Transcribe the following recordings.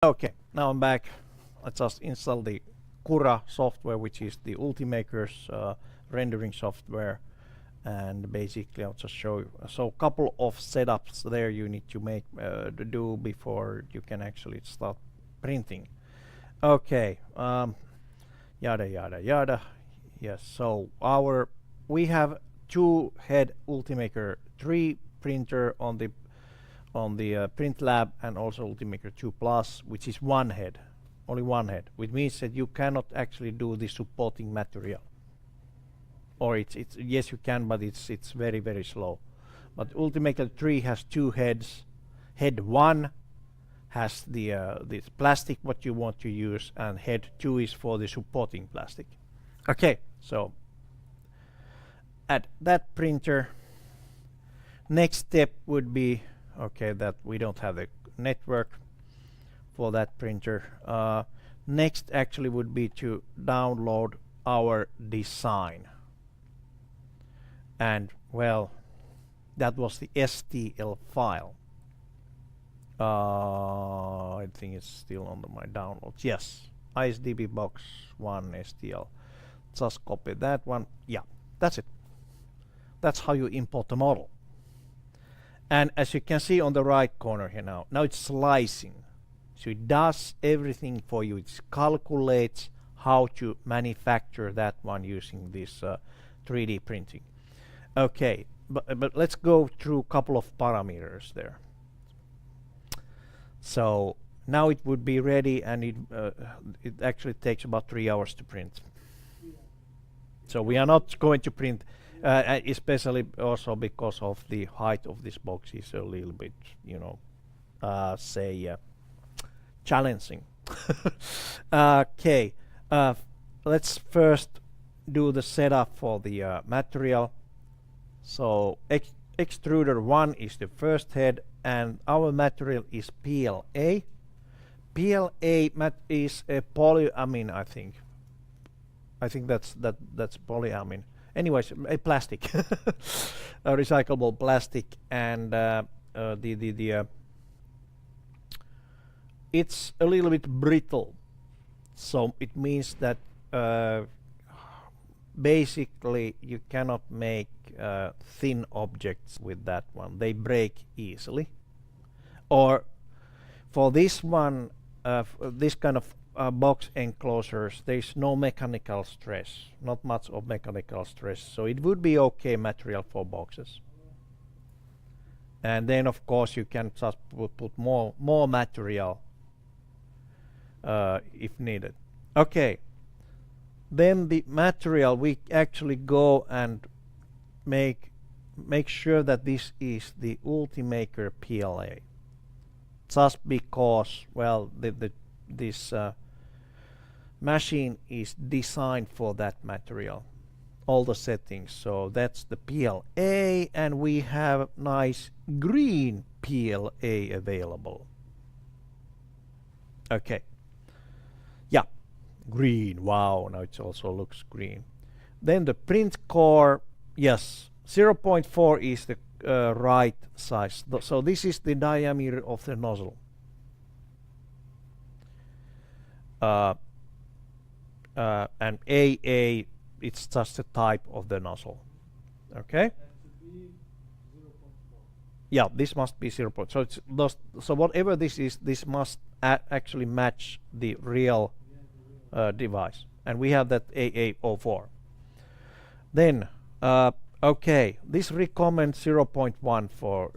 Okay, now I'm back. I just installed the Cura software, which is the Ultimaker's rendering software, and basically I'll just show you. So a couple of setups there you need to make to do before you can actually start printing. Okay, yada yada yada. Yes, so we have two head Ultimaker 3 printer on the print lab, and also Ultimaker 2 Plus, which is one head, only one head, which means that you cannot actually do the supporting material. Or it's yes you can, but it's very slow. But Ultimaker 3 has two heads. Head 1 has the this plastic what you want to use, and head 2 is for the supporting plastic. Okay, so add that printer. Next step would be, okay, that we don't have the network for that printer. Next actually would be to download our design, and well, that was the STL file. I think it's still under my downloads. Yes, ISDB box 1 STL. Just copy that one. Yeah, that's it. That's how you import the model. And as you can see on the right corner here now it's slicing. So it does everything for you. It calculates how to manufacture that one using this 3D printing. Okay, but let's go through a couple of parameters there. So now it would be ready, and it actually takes about 3 hours to print. So we are not going to print, especially also because of the height of this box is a little bit, challenging. Okay, let's first do the setup for the material. So extruder 1 is the first head, and our material is PLA. PLA is a polyamine, I think. I think that's polyamine. Anyways, a plastic, a recyclable plastic, and it's a little bit brittle. So it means that basically you cannot make thin objects with that one. They break easily. Or for this one, this kind of box enclosures, there's no mechanical stress, not much of mechanical stress, so it would be okay material for boxes. And then of course you can just put more material if needed. Okay, then the material, we actually go and make sure that this is the Ultimaker PLA, just because, well, this machine is designed for that material, all the settings. So that's the PLA, and we have nice green PLA available. Okay, yeah, green. Wow, now it also looks green. Then the print core, yes, 0.4 is the right size. So this is the diameter of the nozzle. And AA, it's just the type of the nozzle. Okay. Yeah, this must be 0. So it's so whatever this is, this must actually match the real device, and we have that AA04. Then okay, this recommends 0.1 for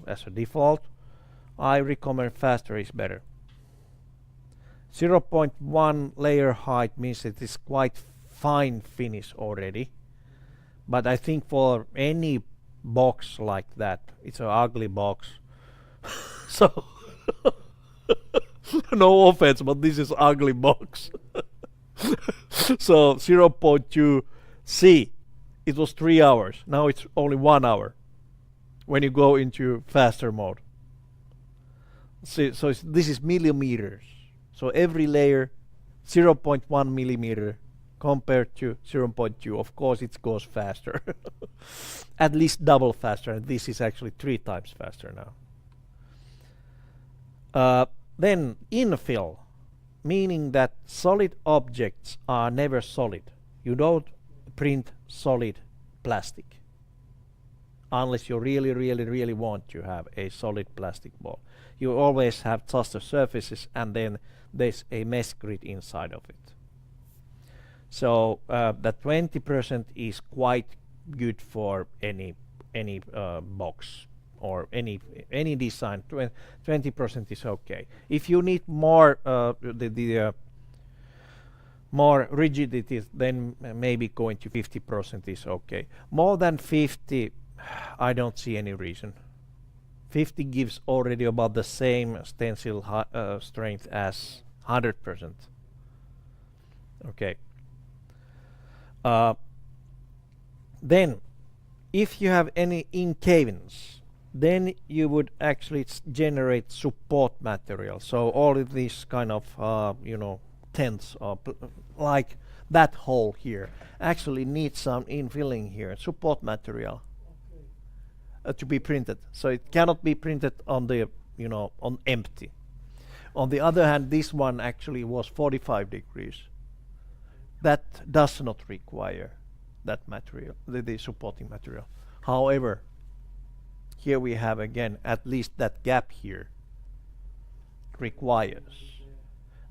as a default. I recommend faster is better. 0.1 layer height means it is quite fine finish already, but I think for any box like that, it's an ugly box. So no offense, but this is ugly box. So 0.2 C, it was 3 hours, now it's only 1 hour when you go into faster mode. See, so this is millimeters. So every layer 0.1 millimeter compared to 0.2. Of course it goes faster. At least double faster, and this is actually 3 times faster now. Then infill, meaning that solid objects are never solid. You don't print solid plastic unless you really want to have a solid plastic ball. You always have just the surfaces, and then there's a mesh grid inside of it. So that 20% is quite good for any box or any design. 20% is okay. If you need more more rigidity, then maybe going to 50% is okay. More than 50, I don't see any reason. 50 gives already about the same stencil strength as 100%. Okay. Then, if you have any incavings, then you would actually generate support material. So all of these kind of tents or like that hole here actually needs some infilling here, support material to be printed. So it cannot be printed on the on empty. On the other hand, this one actually was 45 degrees. That does not require that material, the supporting material. However, here we have again at least that gap here requires.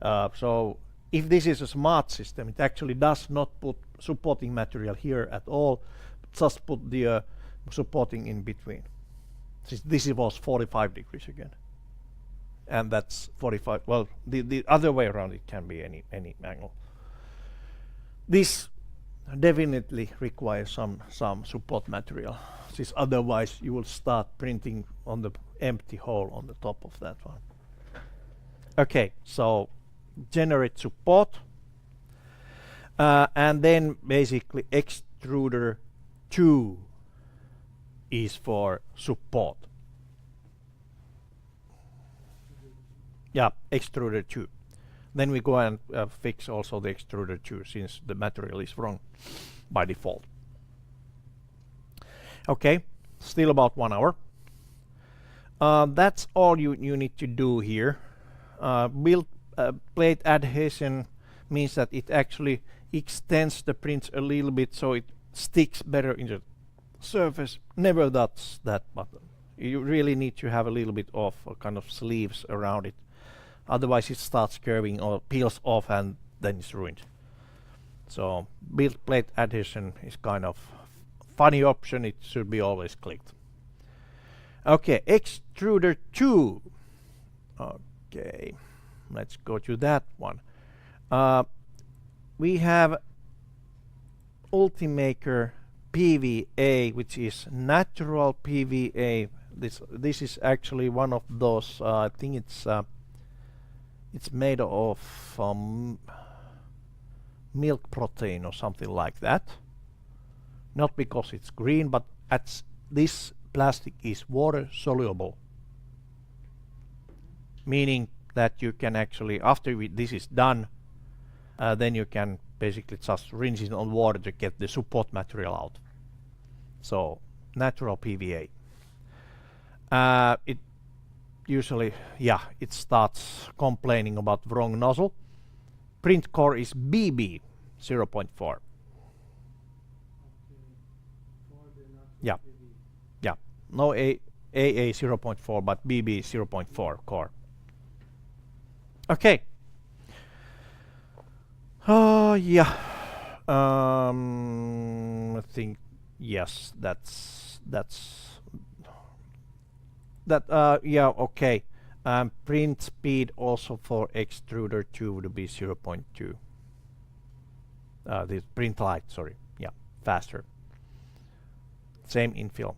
So if this is a smart system, it actually does not put supporting material here at all, just put the supporting in between. This was 45 degrees again, and that's 45. Well, the other way around, it can be any angle. This definitely requires some support material, since otherwise you will start printing on the empty hole on the top of that one. Okay, so generate support, and then basically extruder 2 is for support. Yeah, extruder 2. Then we go and fix also the extruder 2, since the material is wrong by default. Okay, still about 1 hour. That's all you need to do here. Build plate adhesion means that it actually extends the print a little bit so it sticks better in the surface. Never does that button. You really need to have a little bit of kind of sleeves around it. Otherwise it starts curving or peels off and then it's ruined. So build plate adhesion is kind of funny option. It should be always clicked. Okay, extruder 2. Okay, let's go to that one. We have Ultimaker PVA, which is natural PVA. This is actually one of those. I think it's made of milk protein or something like that. Not because it's green, but this plastic is water soluble, meaning that you can actually, after this is done, then you can basically just rinse it on water to get the support material out. So natural PVA. It usually, it starts complaining about wrong nozzle. Print core is BB 0.4. Yeah, no AA 0.4, but BB 0.4 core. Okay. I think yes, that's that. Yeah, okay. Print speed also for extruder 2 would be 0.2. The print height, sorry, faster. Same infill.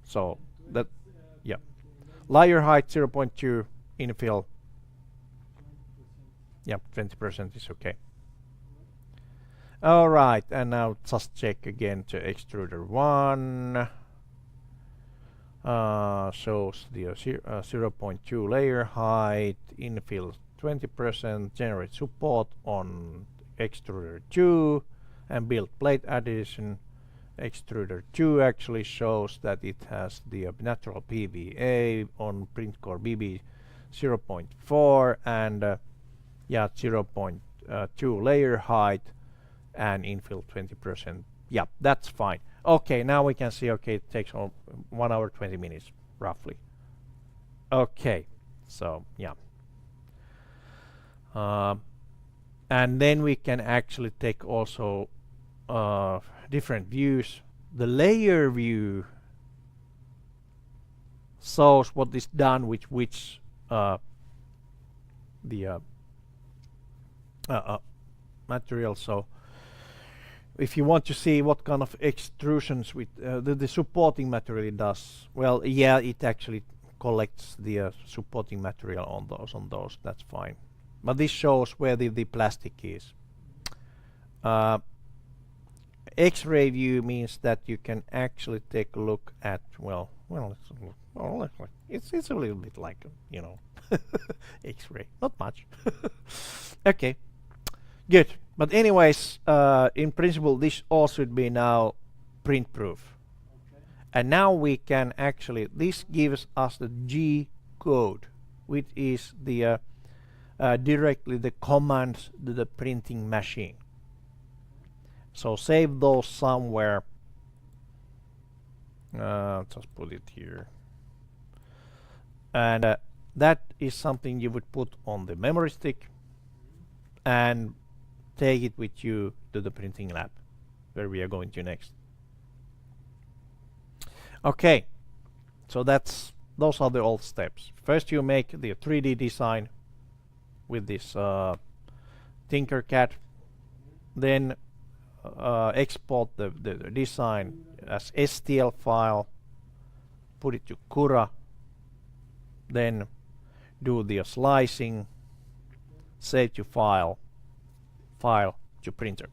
So that, layer height 0.2, infill. 20% is okay. All right, and now just check again to extruder 1. Shows the 0.2 layer height, infill 20%, generate support on extruder 2, and build plate adhesion, extruder 2 actually shows that it has the natural PVA on print core BB 0.4 and yeah, 0.2 layer height and infill 20%. Yeah, that's fine. Okay, now we can see, okay, it takes 1 hour 20 minutes roughly. Okay, so yeah. And then we can actually take also different views. The layer view shows what is done with which material. So if you want to see what kind of extrusions with the supporting material it does, well, yeah, it actually collects the supporting material on those. That's fine. But this shows where the plastic is. X-ray view means that you can actually take a look at, well, it's a little bit like, you know, X-ray, not much. Okay, good. But anyways, in principle, this all should be now print proof. Okay. And now we can actually, this gives us the G code, which is the directly the commands to the printing machine. So save those somewhere. Just put it here. And that is something you would put on the memory stick and take it with you to the printing lab where we are going to next. Okay, so those are the old steps. First you make the 3D design with this Tinkercad, then export the design as STL file, put it to Cura, then do the slicing, save to file to printer.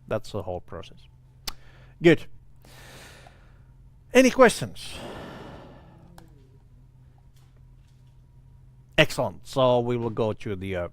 That's the whole process. Good. Any questions? Excellent. So we will go to the